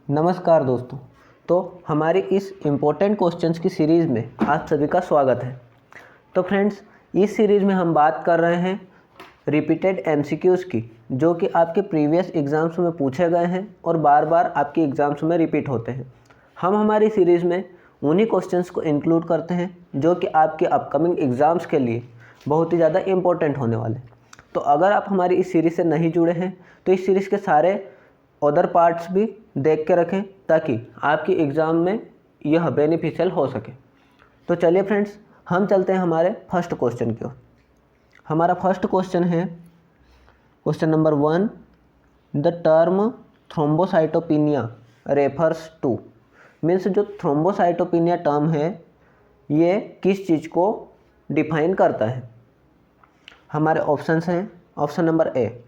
नमस्कार दोस्तों। तो हमारी इस इम्पोर्टेंट क्वेश्चंस की सीरीज़ में आप सभी का स्वागत है। तो फ्रेंड्स, इस सीरीज़ में हम बात कर रहे हैं रिपीटेड एमसीक्यूज़ की, जो कि आपके प्रीवियस एग्ज़ाम्स में पूछे गए हैं और बार बार आपके एग्ज़ाम्स में रिपीट होते हैं। हम हमारी सीरीज़ में उन्हीं क्वेश्चंस को इंक्लूड करते हैं जो कि आपके अपकमिंग एग्ज़ाम्स के लिए बहुत ही ज़्यादा इम्पोर्टेंट होने वाले। तो अगर आप हमारी इस सीरीज़ से नहीं जुड़े हैं तो इस सीरीज़ के सारे अदर पार्ट्स भी देख के रखें ताकि आपकी एग्ज़ाम में यह बेनिफिशियल हो सके। तो चलिए फ्रेंड्स, हम चलते हैं हमारे फर्स्ट क्वेश्चन की ओर। हमारा फर्स्ट क्वेश्चन है question number 1। The term thrombocytopenia refers to, means जो थ्रोम्बोसाइटोपिनिया टर्म है ये किस चीज़ को डिफाइन करता है। हमारे ऑप्शंस हैं। Option number A,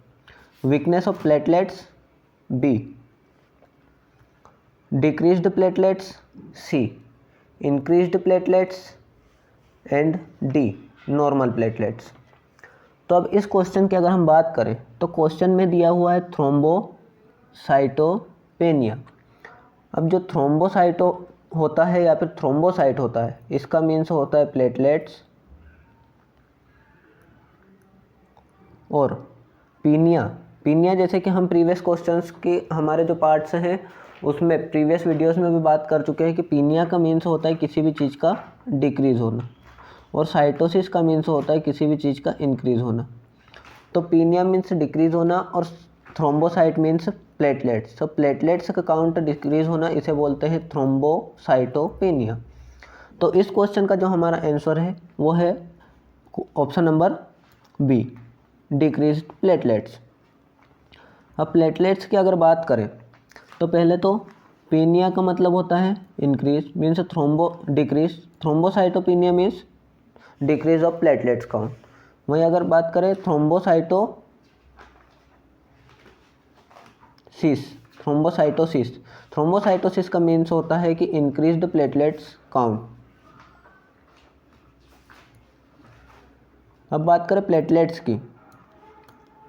weakness of platelets, B, decreased platelets, C, increased platelets, and D, normal platelets. तो अब इस क्वेश्चन की अगर हम बात करें तो क्वेश्चन में दिया हुआ है थ्रोम्बोसाइटोपेनिया। अब जो थ्रोम्बोसाइटो होता है या फिर थ्रोम्बोसाइट होता है, इसका मीन्स होता है प्लेटलेट्स, और पीनिया जैसे कि हम प्रीवियस क्वेश्चंस के हमारे जो पार्ट्स हैं उसमें प्रीवियस वीडियोस में भी बात कर चुके हैं कि पीनिया का मीन्स होता है किसी भी चीज़ का डिक्रीज़ होना, और साइटोसिस का मीन्स होता है किसी भी चीज़ का इंक्रीज़ होना। तो पीनिया मीन्स डिक्रीज़ होना और थ्रोम्बोसाइट मीन्स प्लेटलेट्स। तो प्लेटलेट्स का काउंट डिक्रीज़ होना, इसे बोलते हैं थ्रोम्बोसाइटोपेनिया। तो इस क्वेश्चन का जो हमारा आंसर है वो है option number B, decreased platelets. अब प्लेटलेट्स की अगर बात करें तो पहले तो पीनिया का मतलब होता है increase, means decrease. Thrombocytopenia means decrease of platelets count. वहीं अगर बात करें थ्रोम्बोसाइटोसिस का मीन्स होता है कि इंक्रीज्ड प्लेटलेट्स काउंट। अब बात करें प्लेटलेट्स की,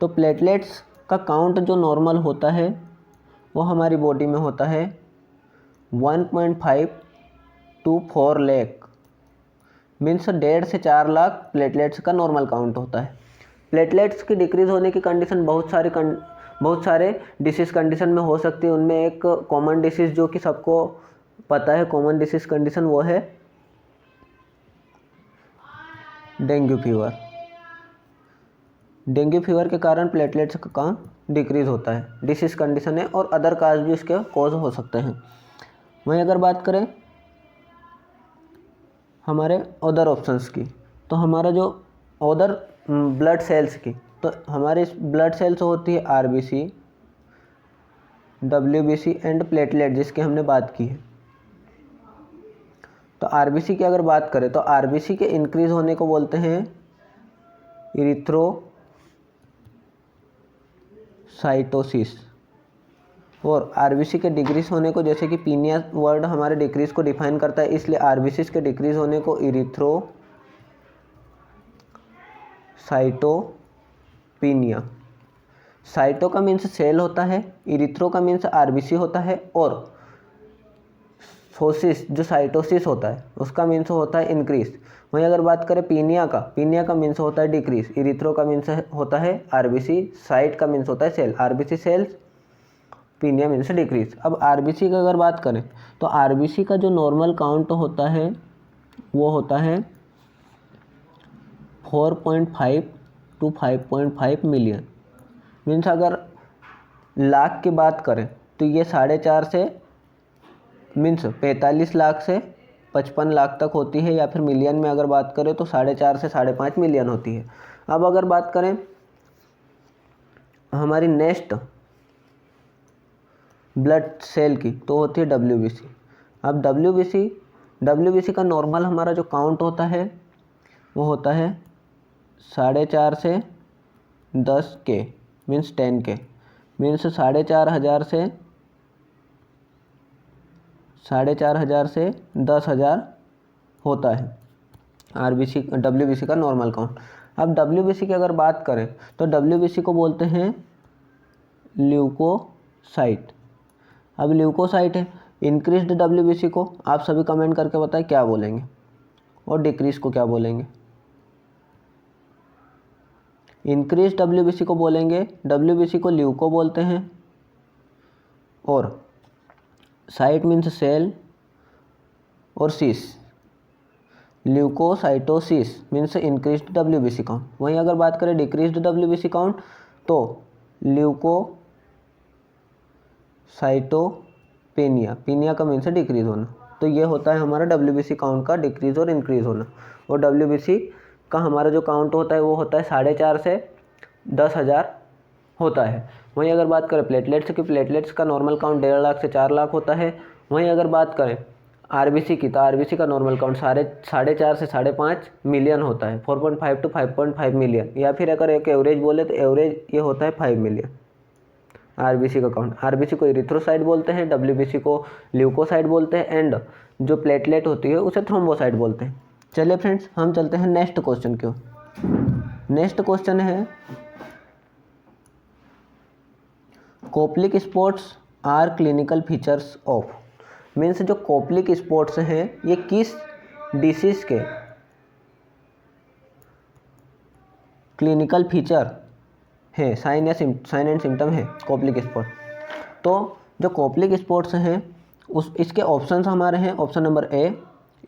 तो प्लेटलेट्स का काउंट जो नॉर्मल होता है वो हमारी बॉडी में होता है 1.5 to 4 लाख, मीन्स 1.5 से 4 लाख प्लेटलेट्स का नॉर्मल काउंट होता है। प्लेटलेट्स की डिक्रीज़ होने की कंडीशन बहुत सारे डिसीज़ कंडीशन में हो सकती है। उनमें एक कॉमन डिसीज़ जो कि सबको पता है, कॉमन डिसीज़ कंडीशन, वो है डेंगू फीवर। डेंगू फीवर के कारण प्लेटलेट्स का काउंट डिक्रीज़ होता है, डिसीज़ कंडीशन है, और अदर काज भी इसके कॉज हो सकते हैं। वहीं अगर बात करें हमारे अदर ऑप्शंस की, तो हमारा जो अदर ब्लड सेल्स की, तो हमारे ब्लड सेल्स होती है आरबीसी, डब्ल्यूबीसी एंड प्लेटलेट, जिसकी हमने बात की है। तो आरबीसी की अगर बात करें तो आरबीसी के इंक्रीज़ होने को बोलते हैं इरिथ्रोसाइटोसिस, और आरबीसी के डिक्रीज होने को, जैसे कि पीनिया वर्ड हमारे डिक्रीज को डिफाइन करता है, इसलिए आरबीसी के डिक्रीज होने को इरिथ्रोसाइटोपिनिया। साइटो का मीन्स सेल होता है, इरिथ्रो का मीन्स आरबीसी होता है, और सोसिस जो साइटोसिस होता है उसका मीन्स होता है इंक्रीज। वहीं अगर बात करें पीनिया का मीन्स होता है डिक्रीज, इरिथ्रो का मीन्स होता है आरबीसी, साइट का मीन्स होता है cell, RBC cells, penia means decrease. अब आरबीसी की अगर बात करें तो आरबीसी का जो नॉर्मल काउंट होता है वो होता है 4.5 to 5.5 मिलियन। मीन्स अगर लाख की बात करें तो ये 4.5 से मीन्स 45 लाख से 55 लाख तक होती है, या फिर मिलियन में अगर बात करें तो 4.5 से 5.5 मिलियन होती है। अब अगर बात करें हमारी नेक्स्ट ब्लड सेल की, तो होती है डब्ल्यूबीसी। अब डब्ल्यूबीसी का नॉर्मल हमारा जो काउंट होता है वो होता है 4.5 से 10 के, मीन्स 10 के, मीन्स 4,500 से 10,000 होता है डब्ल्यूबीसी का नॉर्मल काउंट। अब डब्ल्यूबीसी की अगर बात करें तो डब्ल्यूबीसी को बोलते हैं ल्यूकोसाइट। अब ल्यूकोसाइट है, इंक्रीज्ड डब्ल्यूबीसी को आप सभी कमेंट करके बताएं क्या बोलेंगे, और डिक्रीज को क्या बोलेंगे। इंक्रीज डब्ल्यूबीसी को बोलेंगे, डब्ल्यूबीसी को ल्यूको बोलते हैं, और साइट मीन्स सेल, और सीस leukocytosis means increased WBC count. वहीं अगर बात करें डिक्रीज्ड डब्ल्यूबीसी काउंट तो ल्यूकोसाइटोपेनिया, पीनिया का मीन्स है डिक्रीज होना। तो ये होता है हमारा डब्ल्यूबीसी काउंट का डिक्रीज और इंक्रीज होना। और डब्ल्यूबीसी का हमारा जो काउंट होता है वो होता है 4.5 से 10,000 होता है। वहीं अगर बात करें प्लेटलेट्स की, प्लेटलेट्स का नॉर्मल काउंट 1.5 लाख से 4 लाख होता है। वहीं अगर बात करें आरबीसी की, तो आरबीसी का नॉर्मल काउंट 4.5 से 5.5 मिलियन होता है, 4.5 to 5.5 मिलियन, या फिर अगर एक एवरेज बोले तो एवरेज ये होता है 5 मिलियन आरबीसी का काउंट। आरबीसी को इरिथ्रोसाइट बोलते हैं, डब्ल्यूबीसी को ल्यूकोसाइट बोलते हैं, एंड जो प्लेटलेट होती है उसे थ्रोम्बोसाइट बोलते हैं। चलिए फ्रेंड्स, हम चलते हैं नेक्स्ट क्वेश्चन की ओर। नेक्स्ट क्वेश्चन है Koplik spots are clinical features of, means जो कोप्लिक स्पॉट्स हैं ये किस डिसीज के क्लिनिकल फीचर है, साइन एंड सिम्टम है कोप्लिक स्पॉट। तो जो कोप्लिक स्पॉट्स हैं इसके ऑप्शंस हमारे हैं, option number A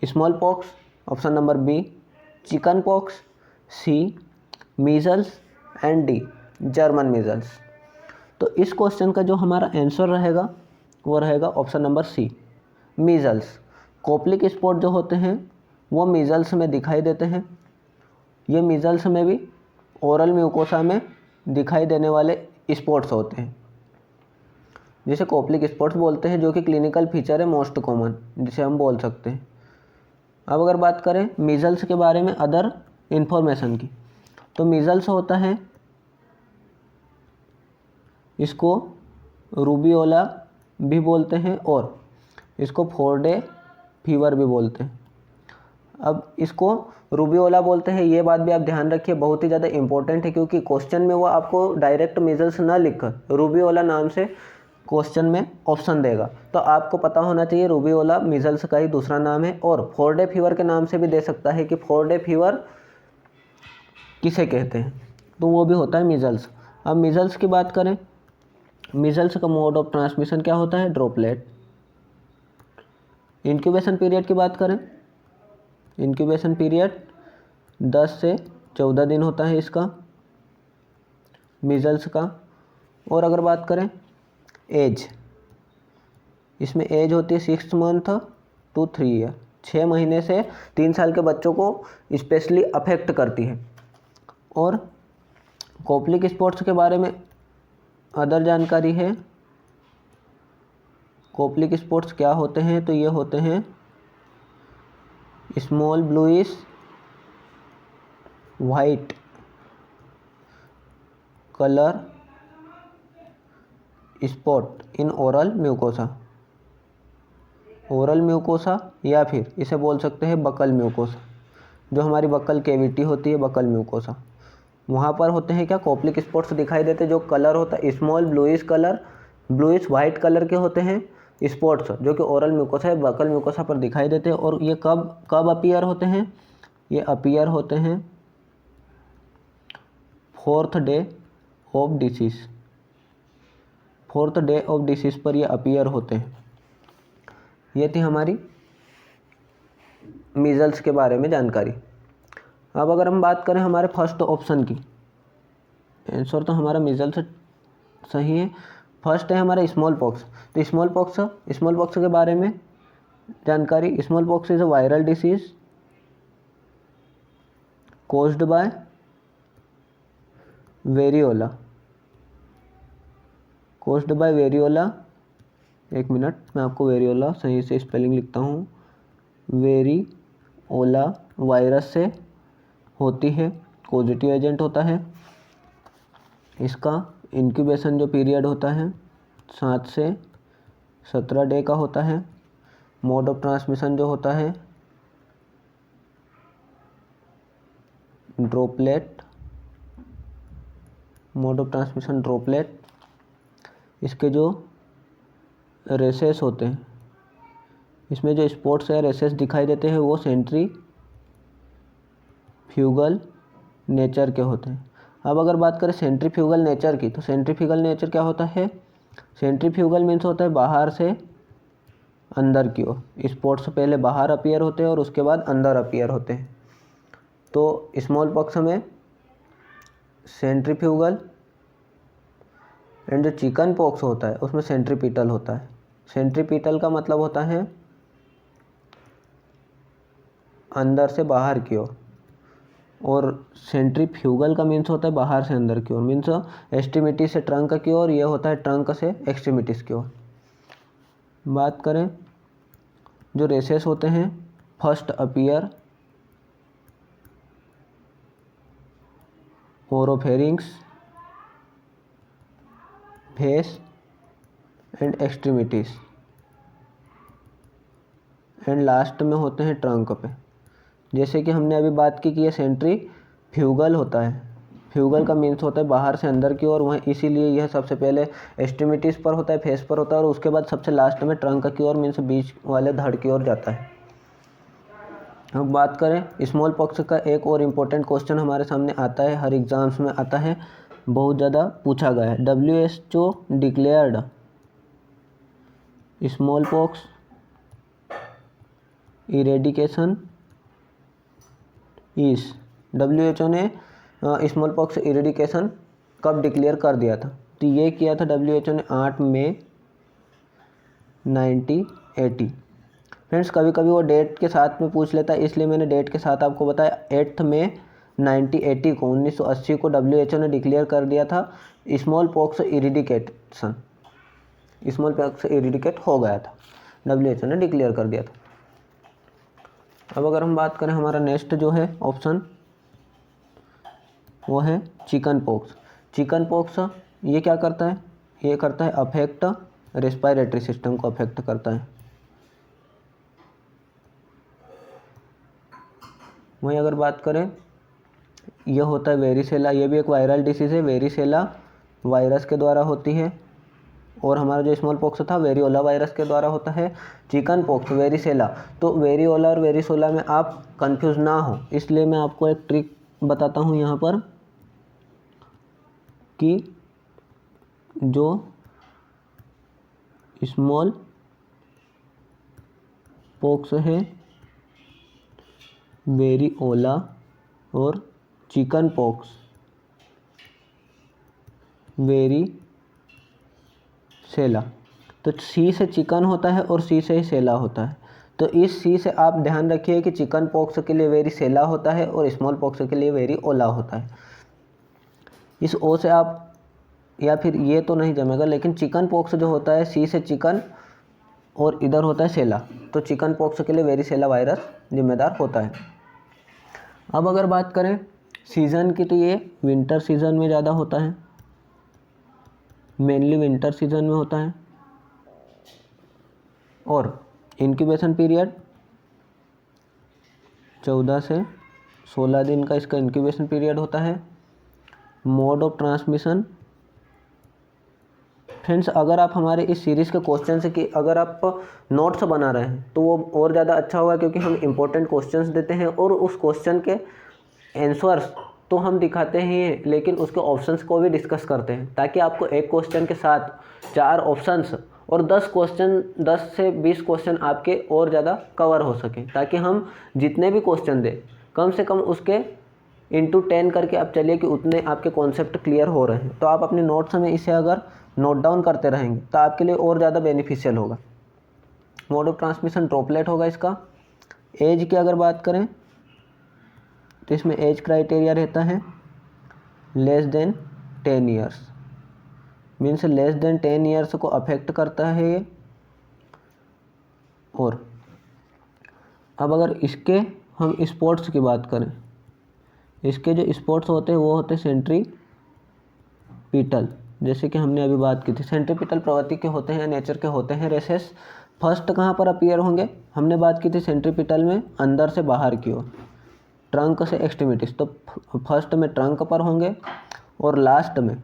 smallpox, option number B chickenpox, C measles, and D German measles. तो इस क्वेश्चन का जो हमारा आंसर रहेगा वो रहेगा option number C measles. Koplik spot जो होते हैं वो मीजल्स में दिखाई देते हैं। ये मीजल्स में भी ओरल म्यूकोसा में दिखाई देने वाले स्पॉट्स होते हैं, जिसे कोप्लिक स्पॉट्स बोलते हैं, जो कि क्लिनिकल फीचर है मोस्ट कॉमन, जिसे हम बोल सकते हैं। अब अगर बात करें मीजल्स के बारे में अदर इन्फॉर्मेशन की, तो मीजल्स होता है, इसको रूबियोला भी बोलते हैं और इसको 4 डे फीवर भी बोलते हैं। अब इसको रूबियोला बोलते हैं, ये बात भी आप ध्यान रखिए, बहुत ही ज़्यादा इंपॉर्टेंट है, क्योंकि क्वेश्चन में वो आपको डायरेक्ट मीजल्स ना लिखकर रूबियोला नाम से क्वेश्चन में ऑप्शन देगा। तो आपको पता होना चाहिए रूबियोला मीजल्स का ही दूसरा नाम है, और 4 डे फीवर के नाम से भी दे सकता है कि 4 डे फीवर किसे कहते हैं, तो वो भी होता है मीजल्स। अब मीजल्स की बात करें, मीजल्स का मोड ऑफ ट्रांसमिशन क्या होता है, ड्रॉपलेट। इंक्यूबेशन पीरियड की बात करें, इंक्यूबेशन पीरियड 10 से 14 दिन होता है इसका मीजल्स का। और अगर बात करें एज, इसमें एज होती है 6 मंथ to 3 ईयर, 6 महीने से 3 साल के बच्चों को स्पेशली अफेक्ट करती है। और कोप्लिक स्पॉट्स के बारे में अदर जानकारी है, कोप्लिक स्पॉट्स क्या होते हैं, तो ये होते हैं small bluish white colour spot in oral mucosa, oral mucosa, या फिर इसे बोल सकते हैं बकल म्यूकोसा, जो हमारी बकल कैविटी होती है, बकल म्यूकोसा, वहाँ पर होते हैं क्या कोप्लिक स्पॉट्स दिखाई देते हैं। जो कलर होता है small bluish colour, bluish white colour के होते हैं स्पॉट्स, जो कि ओरल म्यूकोसा है, बकल म्यूकोसा पर दिखाई देते हैं। और ये कब अपीयर होते हैं, ये अपीयर होते हैं 4th day of disease, 4th day of disease पर ये अपीयर होते हैं। ये थी हमारी मीजल्स के बारे में जानकारी। अब अगर हम बात करें हमारे फर्स्ट ऑप्शन की, आंसर तो हमारा मीजल्स सही है। फर्स्ट है हमारा स्मॉल पॉक्स। तो स्मॉल पॉक्स के बारे में जानकारी, small pox is a viral disease caused by variola, caused by variola. एक मिनट, मैं आपको वेरियोला सही से स्पेलिंग लिखता हूँ, वेरियोला वायरस से होती है, पॉजिटिव एजेंट होता है। इसका इंक्यूबेशन जो पीरियड होता है 7 से 17 डे का होता है। मोड ऑफ ट्रांसमिशन जो होता है droplet, mode of transmission droplet. इसके जो रेसेस होते हैं, इसमें जो स्पॉट्स या रेसेस दिखाई देते हैं वो सेंट्रीफ्यूगल नेचर के होते हैं। अब अगर बात करें सेंट्रीफ्यूगल नेचर की, तो सेंट्रीफ्यूगल नेचर क्या होता है? सेंट्रीफ्यूगल मीन्स होता है बाहर से अंदर की ओर। स्पॉट्स पहले बाहर अपीयर होते हैं और उसके बाद अंदर अपीयर होते हैं। तो स्मॉल पॉक्स में सेंट्रीफ्यूगल, एंड जो चिकन पॉक्स होता है उसमें सेंट्रीपिटल होता है। सेंट्रीपिटल का मतलब होता है अंदर से बाहर की ओर, और सेंट्रीफ्यूगल का मीन्स होता है बाहर से अंदर की ओर, मीन्स एक्सट्रीमिटी से ट्रंक की ओर, ये होता है ट्रंक से एक्सट्रीमिटीज़ की ओर। बात करें जो रेसेस होते हैं, first appear oropharynx, face and extremities, and last में होते हैं ट्रंक पे। जैसे कि हमने अभी बात की कि ये सेंट्रीफ्यूगल होता है। फ्यूगल का मीन्स होता है बाहर से अंदर की ओर, वह इसीलिए यह सबसे पहले एक्सट्रीमिटीज़ पर होता है, फेस पर होता है, और उसके बाद सबसे लास्ट में ट्रंक की ओर मीन्स बीच वाले धड़ की ओर जाता है। अब बात करें स्मॉल पॉक्स का, एक और इम्पोर्टेंट क्वेश्चन हमारे सामने आता है, हर एग्ज़ाम्स में आता है, बहुत ज़्यादा पूछा गया है। WHO declared small pox eradication इस, WHO ने स्मॉल पॉक्स इरेडिकेशन कब डिक्लेयर कर दिया था? तो ये किया था WHO ने 8 मई 1980। फ्रेंड्स कभी कभी वो डेट के साथ में पूछ लेता है, इसलिए मैंने डेट के साथ आपको बताया। 8 मई 1980 को 1980 को WHO ने डिक्लेयर कर दिया था small pox eradication. Small pox eradicate हो गया था, WHO ने डिक्लेयर कर दिया था। अब अगर हम बात करें, हमारा नेक्स्ट जो है ऑप्शन वो है चिकन पॉक्स। चिकन पॉक्स ये क्या करता है? ये करता है अफेक्ट रेस्पिरेटरी सिस्टम को अफेक्ट करता है। वहीं अगर बात करें, यह होता है वेरिसेला, ये भी एक वायरल डिसीज़ है, वेरिसेला वायरस के द्वारा होती है। और हमारा जो स्मॉल पॉक्स था वेरियोला वायरस के द्वारा होता है। चिकन पॉक्स वेरिसेला, तो वेरियोला और वेरिसोला में आप कंफ्यूज ना हो, इसलिए मैं आपको एक ट्रिक बताता हूँ यहाँ पर कि जो स्मॉल पॉक्स है वेरियोला और चिकन पॉक्स वेरिसेला, तो सी से चिकन होता है और सी से ही सेला होता है। तो इस सी से आप ध्यान रखिए कि चिकन पॉक्स के लिए वेरिसेला होता है और स्मॉल पॉक्स के लिए वेरियोला होता है। इस ओ से आप, या फिर ये तो नहीं जमेगा, लेकिन चिकन पॉक्स जो होता है सी से चिकन और इधर होता है सेला, तो चिकन पॉक्स के लिए वेरिसेला वायरस जिम्मेदार होता है। अब अगर बात करें सीज़न की, तो ये विंटर सीज़न में ज़्यादा होता है, मेनली विंटर सीज़न में होता है। और इंक्यूबेशन पीरियड 14 से 16 दिन का इसका इंक्यूबेशन पीरियड होता है। मोड ऑफ ट्रांसमिशन, फ्रेंड्स अगर आप हमारे इस सीरीज़ के क्वेश्चन से कि अगर आप नोट्स बना रहे हैं तो वो और ज़्यादा अच्छा होगा, क्योंकि हम इम्पोर्टेंट क्वेश्चंस देते हैं और उस क्वेश्चन के आंसर्स तो हम दिखाते ही हैं, लेकिन उसके ऑप्शंस को भी डिस्कस करते हैं, ताकि आपको एक क्वेश्चन के साथ 4 ऑप्शंस और 10 क्वेश्चन, 10 से 20 क्वेश्चन आपके और ज़्यादा कवर हो सकें, ताकि हम जितने भी क्वेश्चन दें कम से कम उसके इंटू 10 करके आप चलिए कि उतने आपके कॉन्सेप्ट क्लियर हो रहे हैं। तो आप अपने नोट्स में इसे अगर नोट डाउन करते रहेंगे तो आपके लिए और ज़्यादा बेनिफिशियल होगा। मोड ऑफ ट्रांसमिशन ड्रॉपलेट होगा इसका। एज की अगर बात करें तो इसमें एज क्राइटेरिया रहता है less than 10 years, means less than 10 years को अफेक्ट करता है ये। और अब अगर इसके हम स्पोर्ट्स की बात करें, इसके जो स्पोर्ट्स होते हैं वो होते हैं सेंट्रीपिटल, जैसे कि हमने अभी बात की थी। सेंट्रीपिटल प्रवृत्ति के होते हैं, नेचर के होते हैं। रेसेस फर्स्ट कहाँ पर अपीयर होंगे? हमने बात की थी सेंट्रीपिटल में अंदर से बाहर की ओर, ट्रंक से एक्सट्रीमिटीज। तो फर्स्ट में ट्रंक पर होंगे और लास्ट में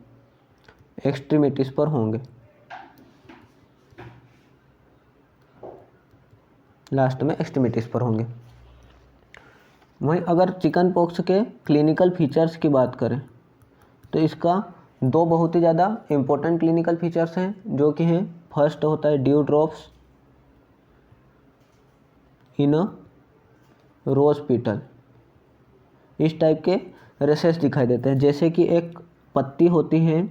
एक्सट्रीमिटीज पर होंगे। लास्ट में एक्सट्रीमिटीज़ पर होंगे। वहीं अगर चिकन पॉक्स के क्लिनिकल फीचर्स की बात करें तो इसका दो बहुत ही ज़्यादा इम्पोर्टेंट क्लिनिकल फीचर्स हैं जो कि हैं, फर्स्ट होता है ड्यू ड्रॉप्स इन अ रोज पीटल। इस टाइप के रेसेस दिखाई देते हैं, जैसे कि एक पत्ती होती है,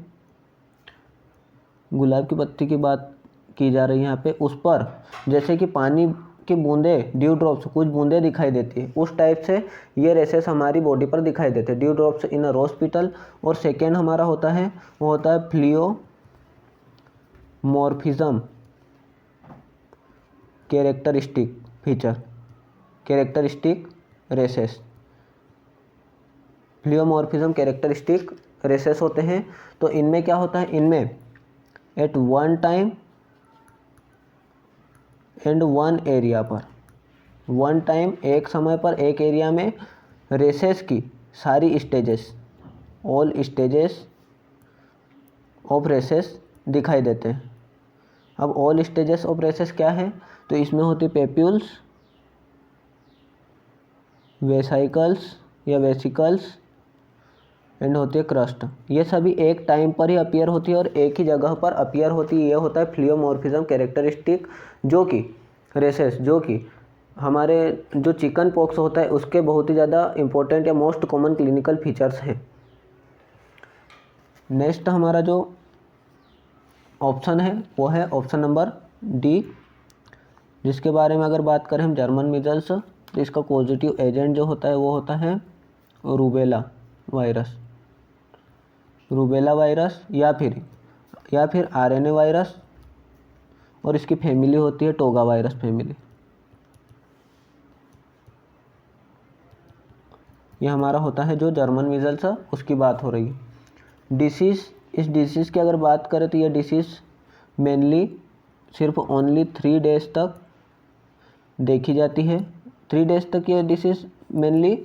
गुलाब की पत्ती की बात की जा रही है यहाँ पे, उस पर जैसे कि पानी की बूंदें, ड्यू ड्रॉप्स कुछ बूंदें दिखाई देती है, उस टाइप से ये रेसेस हमारी बॉडी पर दिखाई देते हैं, ड्यू ड्रॉप्स इन अ रोज पीटल। और सेकेंड हमारा होता है वो होता है pleomorphism characteristic feature, characteristic rashes. Pleomorphism characteristic rashes होते हैं। तो इनमें क्या होता है, इनमें at one time and one area पर, वन टाइम एक समय पर एक एरिया में रेसेस की सारी stages, all stages of rashes दिखाई देते हैं। अब ऑल स्टेजेस ऑफ रेसेस क्या है, तो इसमें होती पेप्यूल्स, वेसाइकल्स या वेसिकल्स एंड होती है क्रस्ट। ये सभी एक टाइम पर ही अपीयर होती है और एक ही जगह पर अपीयर होती है। ये होता है प्लियोमॉर्फिज्म कैरेक्टरिस्टिक, जो कि रेसेस, जो कि हमारे जो चिकन पॉक्स होता है उसके बहुत ही ज़्यादा इंपॉर्टेंट या मोस्ट कॉमन क्लिनिकल फीचर्स हैं। नेक्स्ट हमारा जो ऑप्शन है वो है ऑप्शन नंबर डी, जिसके बारे में अगर बात करें हम जर्मन मीजल्स, तो इसका पॉजिटिव एजेंट जो होता है वो होता है रूबेला वायरस, रूबेला वायरस या फिर आरएनए वायरस, और इसकी फैमिली होती है टोगा वायरस फैमिली। ये हमारा होता है जो जर्मन मीजल्स है उसकी बात हो रही है। डिसीज़, इस डिसीज़ की अगर बात करें तो ये डिसीज़ मेनली सिर्फ ओनली 3 डेज तक देखी जाती है, 3 डेज तक ये डिसीज़ मेनली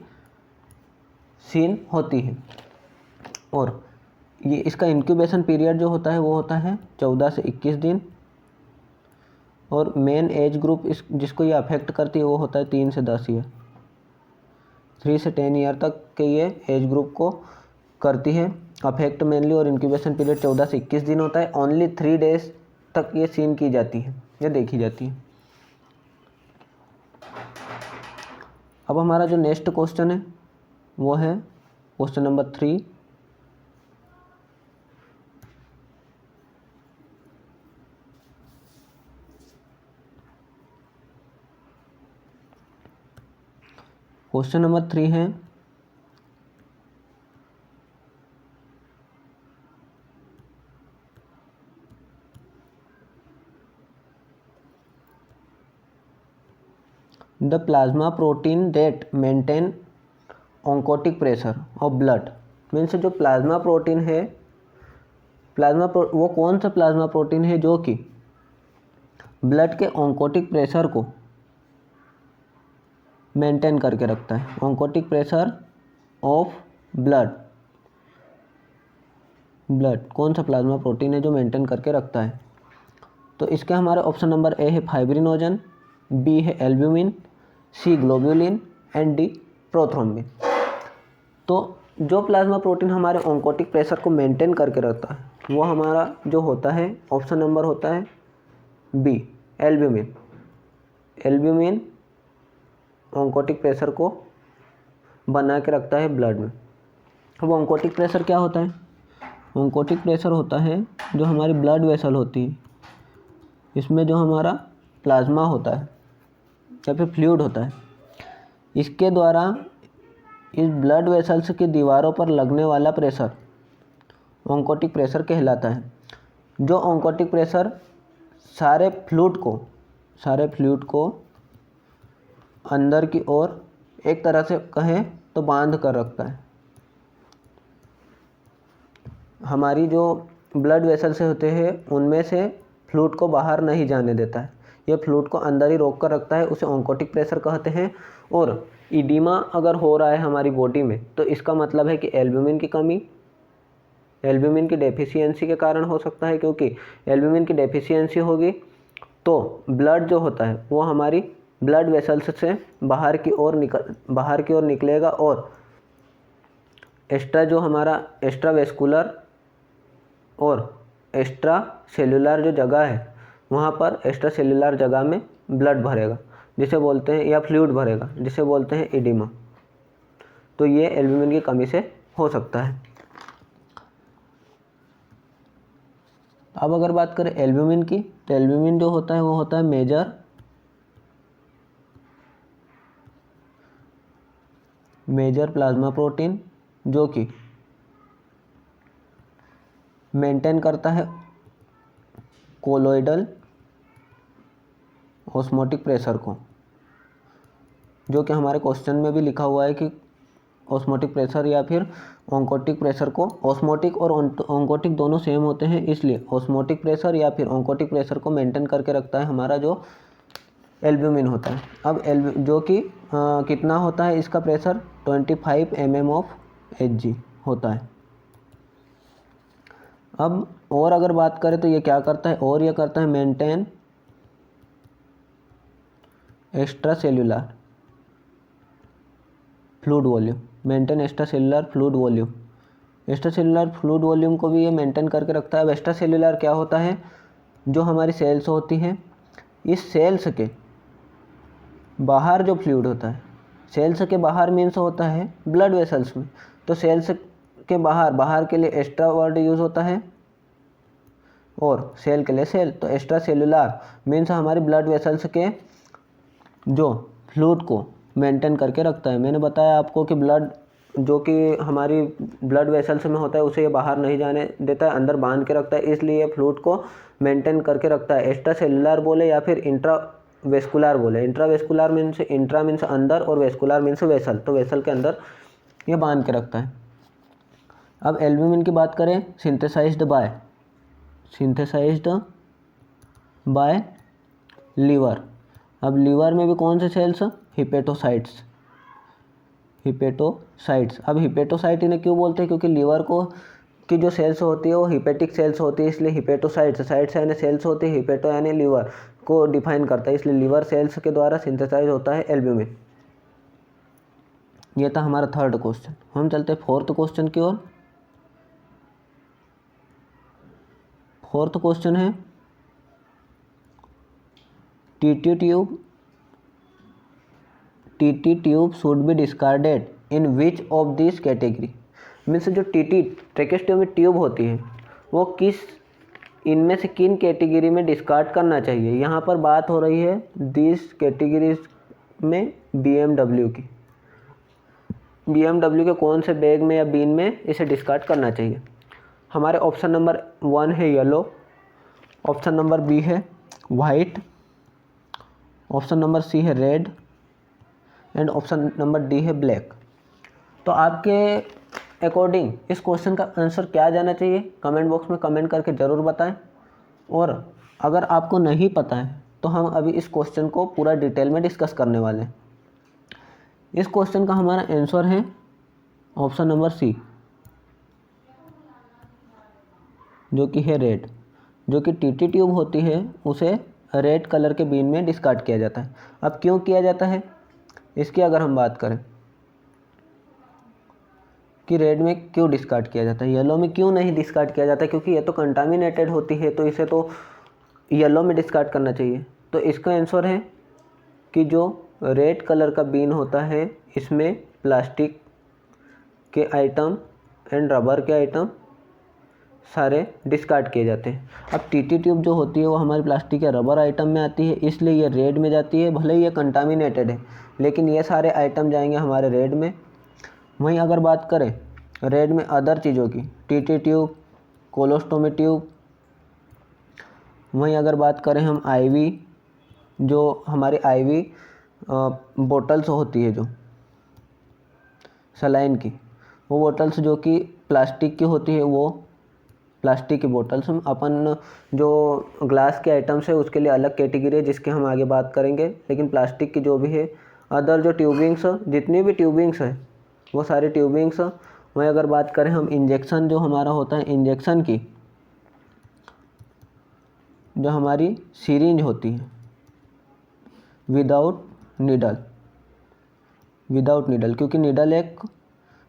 सीन होती है। और ये इसका इंक्यूबेशन पीरियड जो होता है वो होता है 14 से 21 दिन। और मेन एज ग्रुप इस जिसको ये अफेक्ट करती है वो होता है 3 से 10 ईयर, 3 से 10 ईयर तक के ये एज ग्रुप को करती है अफेक्ट मेनली। और इंक्यूबेशन पीरियड 14 से 21 दिन होता है। ओनली 3 डेज तक ये सीन की जाती है या देखी जाती है। अब हमारा जो नेक्स्ट क्वेश्चन है वो है क्वेश्चन नंबर 3। क्वेश्चन नंबर 3 है the plasma protein that maintain oncotic pressure of blood. Means जो प्लाज्मा प्रोटीन है, वो कौन सा प्लाज्मा प्रोटीन है जो कि ब्लड के ऑन्कोटिक प्रेशर को मेंटेन करके रखता है। ऑन्कोटिक प्रेशर ऑफ ब्लड कौन सा प्लाज्मा प्रोटीन है जो मेंटेन करके रखता है। तो इसके हमारे ऑप्शन नंबर ए है फाइब्रिनोजन, बी है albumin, C globulin and D prothrombin. तो जो प्लाज्मा प्रोटीन हमारे ऑन्कोटिक प्रेशर को मेंटेन करके रखता है वो हमारा जो होता है ऑप्शन नंबर होता है B albumin. Albumin oncotic pressure को बना के रखता है ब्लड में। अब ऑन्कोटिक प्रेशर क्या होता है? ऑन्कोटिक प्रेशर होता है जो हमारी ब्लड वेसल होती है, इसमें जो हमारा प्लाज्मा होता है या फिर फ्लूइड होता है, इसके द्वारा इस ब्लड वेसल्स की दीवारों पर लगने वाला प्रेशर ऑन्कोटिक प्रेशर कहलाता है। जो ऑन्कोटिक प्रेशर सारे फ्लूइड को अंदर की ओर एक तरह से कहें तो बांध कर रखता है। हमारी जो ब्लड वेसल से होते हैं उनमें से फ्लूइड को बाहर नहीं जाने देता है, यह फ्लूइड को अंदर ही रोक कर रखता है, उसे ऑन्कोटिक प्रेशर कहते हैं। और इडीमा अगर हो रहा है हमारी बॉडी में तो इसका मतलब है कि एल्ब्यूमिन की कमी, एल्ब्यूमिन की डेफिशिएंसी के कारण हो सकता है, क्योंकि एल्ब्यूमिन की डेफिशिएंसी होगी तो ब्लड जो होता है वो हमारी ब्लड वेसल्स से बाहर की ओर निकलेगा और एक्स्ट्रा जो हमारा एक्स्ट्रा वेस्कुलर और एक्स्ट्रा सेलुलर जो जगह है वहाँ पर एक्स्ट्रा सेलुलर जगह में ब्लड भरेगा जिसे बोलते हैं, या फ्लूइड भरेगा जिसे बोलते हैं एडिमा। तो ये एल्ब्यूमिन की कमी से हो सकता है। अब अगर बात करें एल्ब्यूमिन की, तो एल्ब्यूमिन जो होता है वो होता है मेजर प्लाज्मा प्रोटीन, जो कि मेंटेन करता है कोलोइडल ऑस्मोटिक प्रेशर को, जो कि हमारे क्वेश्चन में भी लिखा हुआ है कि ऑस्मोटिक प्रेशर या फिर ऑन्कोटिक प्रेशर को, ऑस्मोटिक और ऑन्कोटिक दोनों सेम होते हैं, इसलिए ऑस्मोटिक प्रेशर या फिर ऑन्कोटिक प्रेशर को मेंटेन करके रखता है हमारा जो एल्ब्यूमिन होता है। अब जो कि कितना होता है इसका प्रेशर, 25 mm ऑफ Hg होता है। अब और अगर बात करें तो ये क्या करता है, और ये करता है maintain extra cellular fluid volume, maintain extra cellular fluid volume. Extra cellular fluid volume को भी ये मेंटेन करके रखता है। अब एक्स्ट्रा सेल्यूलर क्या होता है, जो हमारी सेल्स होती हैं, इस सेल्स के बाहर जो फ्लूइड होता है, सेल्स के बाहर मीन्स होता है ब्लड वेसल्स में, तो सेल्स के बाहर के लिए एक्स्ट्रा वर्ड यूज़ होता है और सेल के लिए सेल, तो एक्स्ट्रा सेल्यूलर मीन्स हमारी ब्लड वेसल्स के जो फ्लूइड को मेंटेन करके रखता है। मैंने बताया आपको कि ब्लड जो कि हमारी ब्लड वेसल्स में होता है उसे ये बाहर नहीं जाने देता है, अंदर बांध के रखता है, इसलिए फ्लूइड को मेंटेन करके रखता है। एक्स्ट्रा सेल्यूलर बोले या फिर इंट्रा वेस्कुलर बोले, intra vascular means intra means अंदर और वेस्कुलर मीन्स वेसल, तो वेसल के अंदर ये बांध के रखता है। अब एल्ब्यूमिन की बात करें, सिंथेसाइज्ड बाय लीवर। अब लीवर में भी कौन से सेल्स, हिपेटोसाइट्स। अब हिपेटोसाइट इन्हें क्यों बोलते हैं, क्योंकि लीवर को की जो सेल्स होती है वो हिपेटिक सेल्स होती है, इसलिए हिपेटोसाइट्स, साइट्स यानी सेल्स होती है, हिपेटो यानी लीवर को डिफाइन करता है, इसलिए लीवर सेल्स के द्वारा सिंथेसाइज होता है एल्ब्यूमिन। ये था हमारा थर्ड क्वेश्चन। हम चलते हैं फोर्थ क्वेश्चन की ओर। फोर्थ क्वेश्चन है TT tube should be discarded in which of this category. Means जो टीटी ट्रेकेस्टोमी ट्यूब होती है वो इनमें से किन कैटेगरी में डिस्कार्ड करना चाहिए। यहाँ पर बात हो रही है दिस कैटेगरीज में BMW की, BMW के कौन से बैग में या बीन में इसे डिस्कार्ड करना चाहिए। हमारे ऑप्शन नंबर 1 है येलो, ऑप्शन नंबर B है वाइट, ऑप्शन नंबर C है red and option number D है ब्लैक। तो आपके अकॉर्डिंग इस क्वेश्चन का आंसर क्या जाना चाहिए, कमेंट बॉक्स में कमेंट करके ज़रूर बताएं। और अगर आपको नहीं पता है तो हम अभी इस क्वेश्चन को पूरा डिटेल में डिस्कस करने वाले हैं। इस क्वेश्चन का हमारा आंसर है ऑप्शन नंबर C, जो कि है रेड। जो कि टीटी ट्यूब होती है उसे रेड कलर के बीन में डिस्कार्ड किया जाता है। अब क्यों किया जाता है इसकी अगर हम बात करें कि रेड में क्यों डिस्कार्ड किया जाता है, येलो में क्यों नहीं डिस्कार्ड किया जाता है, क्योंकि ये तो कंटामिनेटेड होती है तो इसे तो येलो में डिस्कार्ड करना चाहिए। तो इसका आंसर है कि जो रेड कलर का बीन होता है इसमें प्लास्टिक के आइटम एंड रबर के आइटम सारे डिस्कार्ड किए जाते हैं। अब टीटी ट्यूब जो होती है वो हमारी प्लास्टिक या रबर आइटम में आती है, इसलिए ये रेड में जाती है। भले ही ये कंटामिनेटेड है लेकिन ये सारे आइटम जाएंगे हमारे रेड में। वहीं अगर बात करें रेड में अदर चीज़ों की, टीटी ट्यूब, कोलोस्टोमी ट्यूब, वहीं अगर बात करें हम IV, जो हमारी IV बोटल्स होती है जो सलाइन की, वो बोटल्स जो कि प्लास्टिक की होती है, वो प्लास्टिक की बोटल्स हम अपन जो ग्लास के आइटम्स है उसके लिए अलग कैटेगरी है जिसके हम आगे बात करेंगे। लेकिन प्लास्टिक की जो भी है अदर जो ट्यूबिंग्स, जितनी भी ट्यूबिंग्स है वो सारी ट्यूबिंग्स। वहीं अगर बात करें हम इंजेक्शन जो हमारा होता है, इंजेक्शन की जो हमारी सिरिंज होती है, विदाउट नीडल, विदाउट नीडल, क्योंकि नीडल एक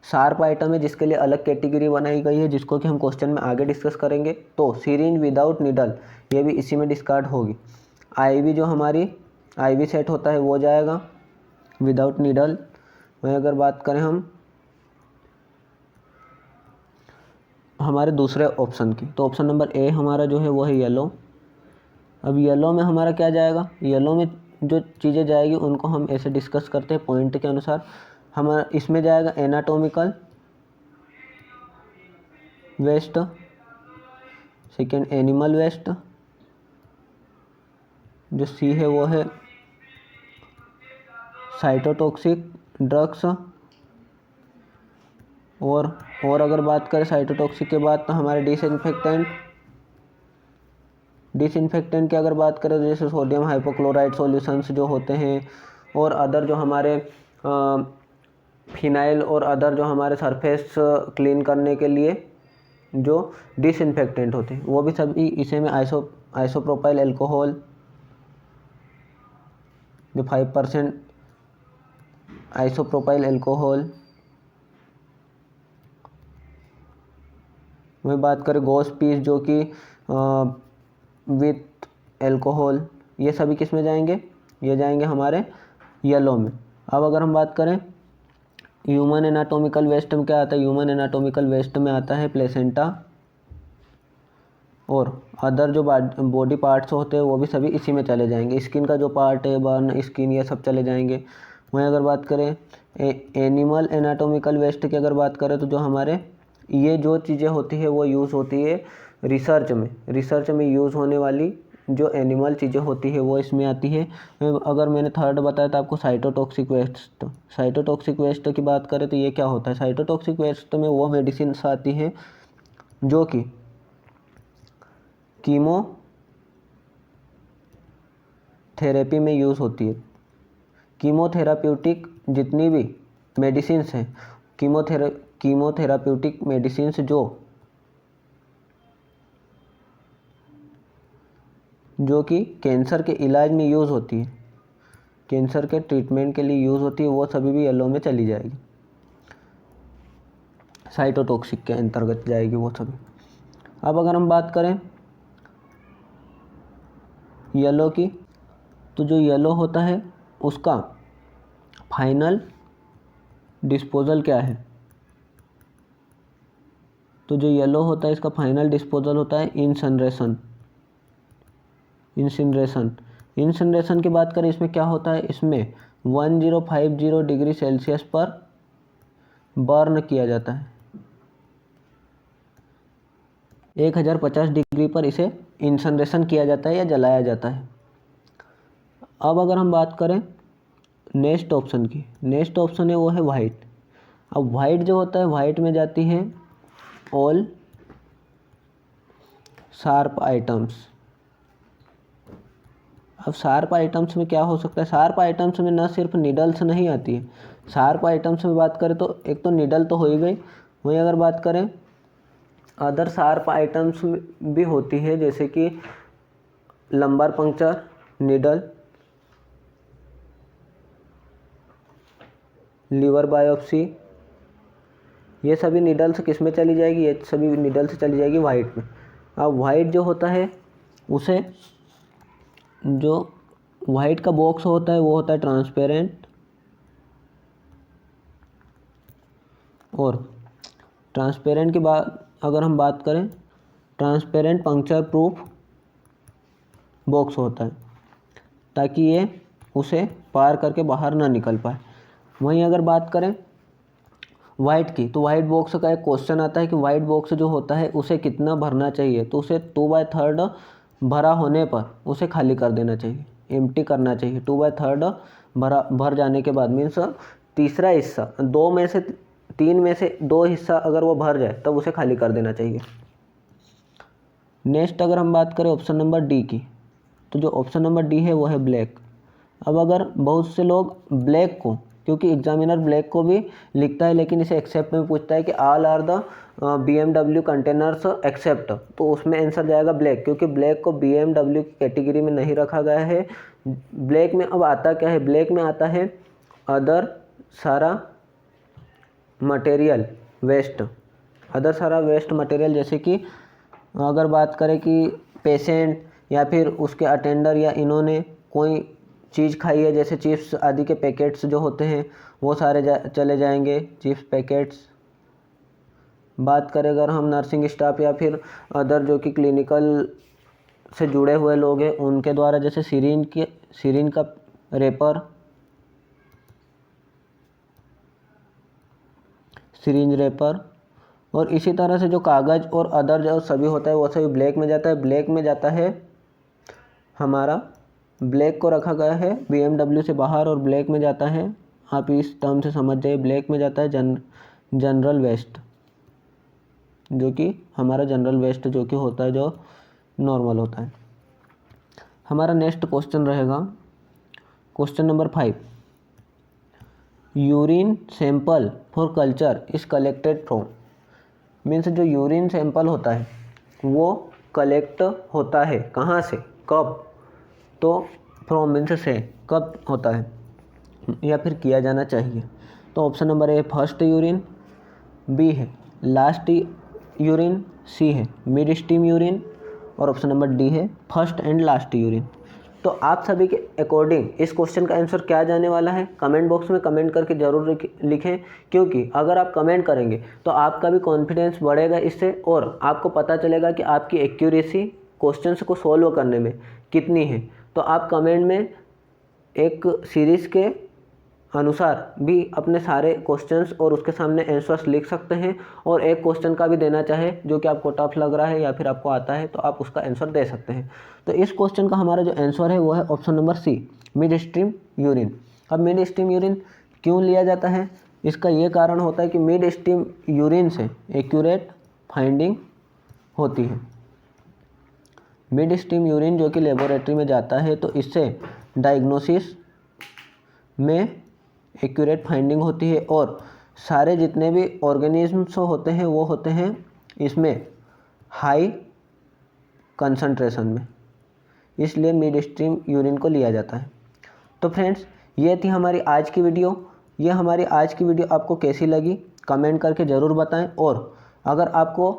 शार्प आइटम है जिसके लिए अलग कैटेगरी बनाई गई है, जिसको कि हम क्वेश्चन में आगे डिस्कस करेंगे। तो सिरिंज विदाउट नीडल ये भी इसी में डिस्कार्ड होगी। आईवी जो हमारी आईवी सेट होता है वो जाएगा विदाउट नीडल। वहीं अगर बात करें हम हमारे दूसरे ऑप्शन की, तो ऑप्शन नंबर ए हमारा जो है वो है येलो। अब येलो में हमारा क्या जाएगा, येलो में जो चीज़ें जाएगी उनको हम ऐसे डिस्कस करते हैं पॉइंट के अनुसार। हमारा इसमें जाएगा anatomical waste, second animal waste, जो सी है वो है साइटोटॉक्सिक ड्रग्स, और अगर बात करें साइटोटॉक्सिक के बाद तो हमारे डिसइंफेक्टेंट की अगर बात करें तो जैसे सोडियम हाइपोक्लोराइड सॉल्यूशंस जो होते हैं, और अदर जो हमारे फिनाइल और अदर जो हमारे सरफेस क्लीन करने के लिए जो डिसइंफेक्टेंट होते हैं वो भी सभी इसे में आइसोप्रोपाइल एल्कोहल जो 5% आइसोप्रोपाइल एल्कोहल। वही बात करें गोस पीस जो कि विथ एल्कोहल, ये सभी किस में जाएंगे, ये जाएंगे हमारे येलो में। अब अगर हम बात करें ह्यूमन एनाटॉमिकल वेस्ट में क्या आता है, ह्यूमन एनाटॉमिकल वेस्ट में आता है प्लेसेंटा और अदर जो बॉडी पार्ट्स होते हैं वो भी सभी इसी में चले जाएंगे। स्किन का जो पार्ट है, बर्न स्किन, ये सब चले जाएंगे। वहीं अगर बात करें एनिमल एनाटॉमिकल वेस्ट की अगर बात करें तो जो हमारे ये जो चीज़ें होती है वो यूज़ होती है रिसर्च में यूज़ होने वाली जो एनिमल चीज़ें होती है वो इसमें आती है। अगर मैंने थर्ड बताया था आपको साइटोटॉक्सिक वेस्ट की बात करें तो ये क्या होता है, साइटोटॉक्सिक वेस्ट में वो मेडिसिन आती है जो कि कीमोथेरेपी में यूज़ होती है। कीमोथेराप्यूटिक जितनी भी मेडिसिन्स हैं, कीमोथेराप्यूटिक मेडिसिन्स जो कि कैंसर के इलाज में यूज़ होती है, कैंसर के ट्रीटमेंट के लिए यूज़ होती है, वो सभी भी येलो में चली जाएगी, साइटोटॉक्सिक के अंतर्गत जाएगी वो सभी। अब अगर हम बात करें येलो की, तो जो येलो होता है उसका फाइनल डिस्पोजल क्या है, तो जो येलो होता है इसका फाइनल डिस्पोजल होता है इंसिनरेशन की बात करें इसमें क्या होता है, इसमें 1050 डिग्री सेल्सियस पर बर्न किया जाता है, 1050 डिग्री पर इसे इंसिनरेशन किया जाता है या जलाया जाता है। अब अगर हम बात करें नेक्स्ट ऑप्शन की, नेक्स्ट ऑप्शन है वो है वाइट। अब वाइट जो होता है, वाइट में जाती है ऑल शार्प आइटम्स। अब शार्प आइटम्स में क्या हो सकता है, शार्प आइटम्स में न सिर्फ नीडल्स नहीं आती है, शार्प आइटम्स में बात करें तो एक तो नीडल तो हो ही गई, वहीं अगर बात करें अदर शार्प आइटम्स भी होती है जैसे कि lumbar puncture needle, liver biopsy, ये सभी नीडल्स किस में चली जाएगी, ये सभी नीडल्स चली जाएगी वाइट में। अब वाइट जो होता है उसे जो वाइट का बॉक्स होता है वो होता है ट्रांसपेरेंट, और ट्रांसपेरेंट की बात अगर हम बात करें ट्रांसपेरेंट पंक्चर प्रूफ बॉक्स होता है ताकि ये उसे पार करके बाहर ना निकल पाए। वहीं अगर बात करें वाइट की, तो वाइट बॉक्स का एक क्वेश्चन आता है कि वाइट बॉक्स जो होता है उसे कितना भरना चाहिए, तो उसे 2/3 भरा होने पर उसे खाली कर देना चाहिए, एम्प्टी करना चाहिए। 2/3 भर जाने के बाद मीन्स तीसरा हिस्सा, 3 में से 2 हिस्सा अगर वो भर जाए तब उसे खाली कर देना चाहिए। नेक्स्ट अगर हम बात करें ऑप्शन नंबर डी की, तो जो ऑप्शन नंबर डी है वो है ब्लैक। अब अगर बहुत से लोग ब्लैक को क्योंकि एग्जामिनर ब्लैक को भी लिखता है लेकिन इसे एक्सेप्ट में पूछता है कि all are the BMW containers except, तो उसमें आंसर जाएगा ब्लैक, क्योंकि ब्लैक को BMW की कैटेगरी में नहीं रखा गया है। ब्लैक में अब आता क्या है, ब्लैक में आता है अदर सारा मटेरियल वेस्ट, अदर सारा वेस्ट मटेरियल, जैसे कि अगर बात करें कि पेशेंट या फिर उसके अटेंडर या इन्होंने कोई चीज़ खाई है, जैसे चिप्स आदि के पैकेट्स जो होते हैं वो सारे चले जाएंगे, चिप्स पैकेट्स। बात करें अगर हम नर्सिंग स्टाफ या फिर अदर जो कि क्लिनिकल से जुड़े हुए लोग हैं उनके द्वारा, जैसे सिरिंज का रेपर, सिरिंज रेपर, और इसी तरह से जो कागज़ और अदर जो सभी होता है वो सभी ब्लैक में जाता है। ब्लैक में जाता है हमारा, ब्लैक को रखा गया है BMW से बाहर, और ब्लैक में जाता है, आप इस टर्म से समझ जाइए, ब्लैक में जाता है जनरल वेस्ट, जो कि हमारा जनरल वेस्ट जो कि होता है, जो नॉर्मल होता है। हमारा नेक्स्ट क्वेश्चन रहेगा question number 5। Urine sample for culture is collected from, means जो यूरिन सैंपल होता है वो कलेक्ट होता है कहाँ से, कब, तो फ्रॉम मीन्स से, कब होता है या फिर किया जाना चाहिए। तो option number A first urine, B है लास्ट यूरिन, सी है मिड स्ट्रीम यूरिन, और ऑप्शन नंबर डी है फर्स्ट एंड लास्ट यूरिन। तो आप सभी के अकॉर्डिंग इस क्वेश्चन का आंसर क्या जाने वाला है, कमेंट बॉक्स में कमेंट करके ज़रूर लिखें, क्योंकि अगर आप कमेंट करेंगे तो आपका भी कॉन्फिडेंस बढ़ेगा इससे, और आपको पता चलेगा कि आपकी एक्यूरेसी क्वेश्चंस को सॉल्व करने में कितनी है। तो आप कमेंट में एक सीरीज़ के अनुसार भी अपने सारे क्वेश्चंस और उसके सामने आंसर्स लिख सकते हैं, और एक क्वेश्चन का भी देना चाहे जो कि आपको टफ लग रहा है या फिर आपको आता है तो आप उसका आंसर दे सकते हैं। तो इस क्वेश्चन का हमारा जो आंसर है वो है option number C, midstream urine. अब मिड स्ट्रीम यूरिन क्यों लिया जाता है, इसका ये कारण होता है कि मिड स्ट्रीम यूरिन से एक्यूरेट फाइंडिंग होती है। मिड स्ट्रीम यूरिन जो कि लेबोरेटरी में जाता है तो इससे डायग्नोसिस में एक्यूरेट फाइंडिंग होती है, और सारे जितने भी ऑर्गेनिजम्स होते हैं वो होते हैं इसमें हाई कंसंट्रेशन में, इसलिए मिड स्ट्रीम यूरिन को लिया जाता है। तो फ्रेंड्स ये थी हमारी आज की वीडियो। ये हमारी आज की वीडियो आपको कैसी लगी कमेंट करके ज़रूर बताएं, और अगर आपको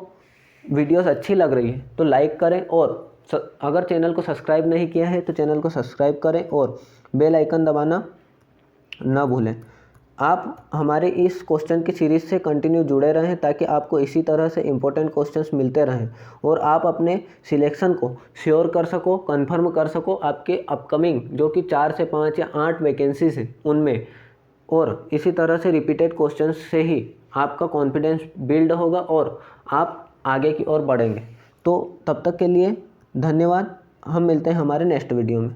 वीडियोस अच्छी लग रही है तो लाइक करें, और अगर चैनल को सब्सक्राइब नहीं किया है तो चैनल को सब्सक्राइब करें और बेल आइकन दबाना ना भूलें। आप हमारे इस क्वेश्चन की सीरीज़ से कंटिन्यू जुड़े रहें ताकि आपको इसी तरह से इम्पोर्टेंट क्वेश्चंस मिलते रहें, और आप अपने सिलेक्शन को श्योर कर सको, कंफर्म कर सको आपके अपकमिंग जो कि 4 से 5 या 8 वैकेंसीज हैं उनमें, और इसी तरह से रिपीटेड क्वेश्चंस से ही आपका कॉन्फिडेंस बिल्ड होगा और आप आगे की ओर बढ़ेंगे। तो तब तक के लिए धन्यवाद, हम मिलते हैं हमारे नेक्स्ट वीडियो में।